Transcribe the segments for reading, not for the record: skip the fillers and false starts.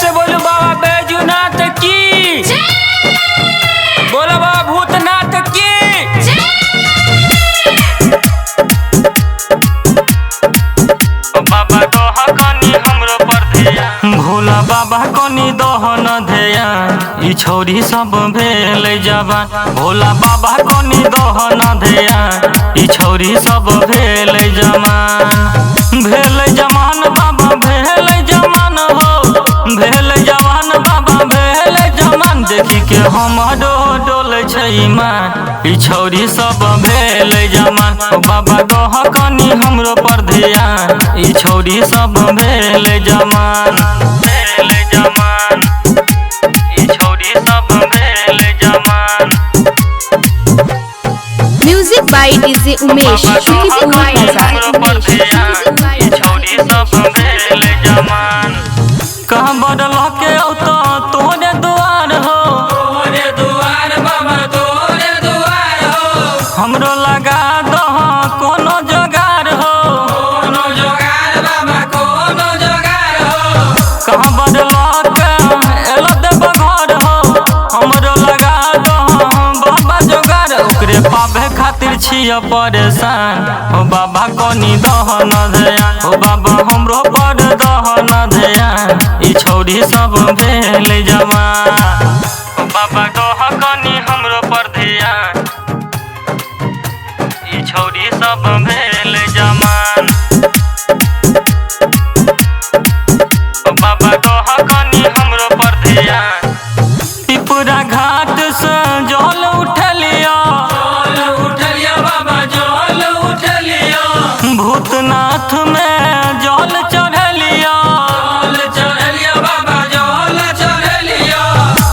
से बोलो बाबा बैजूनाथ की, बोलो बाबा भूतनाथ की। बाबा कहा कनी हमरो पर ध्यान, भोला बाबा कनी दहन ध्यान, ई छौरी सब भेल जवान। भोला बाबा कनी दहन ध्यान, ई छौरी सब भेल जवान। भेल जवान बाबा भेल जवान हो, भेल जवान बाबा भेल जवान। देखी के हमरो डोल छै ईमान, ई छौरी सब भेल जवान। बाबा कह कनी हमरो पर ध्यान, ई छौरी सब भेल जवान। भेल जवान, ई छौरी सब भेल जवान। म्यूजिक बाय डीजे उमेश, शुक्रिया बाजार ई छौरी सब भेल जवान। कहाँ बदल के औतो तोरे दुआर हो, तोरे दुआर बाबा तोरे दुआर हो। हमरो लगा दह कोनो जोगार हो, कोनो जोगार बाबा कोनो जोगार हो। कहाँ बदल के एलो देव घर हो, हमरो लगा दह बाबा जोगार। ओकरे पावे खातिर छिया परेशान, हो बाबा कनी दहन ध्यान। हो बाबा हमरो पर दहन ध्यान, ई छौरी सब भेल जवान। बाबा कह कनी हमरो पर ध्यान, ई छौरी सब भेल जवान। बाबा कह कनी हमरो पर ध्यान। पिपुरा घाट से जल उठलिया, जल उठलिया बाबा जल उठलिया। भूतनाथ में जल चढ़लिया, जल चढ़लिया बाबा जल चढ़लिया।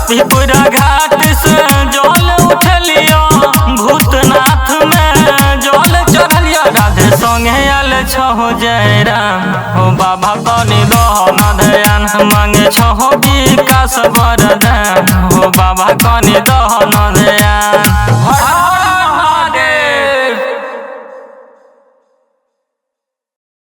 पिपुरा घाट से जल उठलिया, भूतनाथ में जल चढ़लिया। राधे संगे आल छहो जय राम, हो बाबा कनी दहन ध्यान। मांगे छहो विकास वरदान, हो बाबा कनी दहन ध्यान।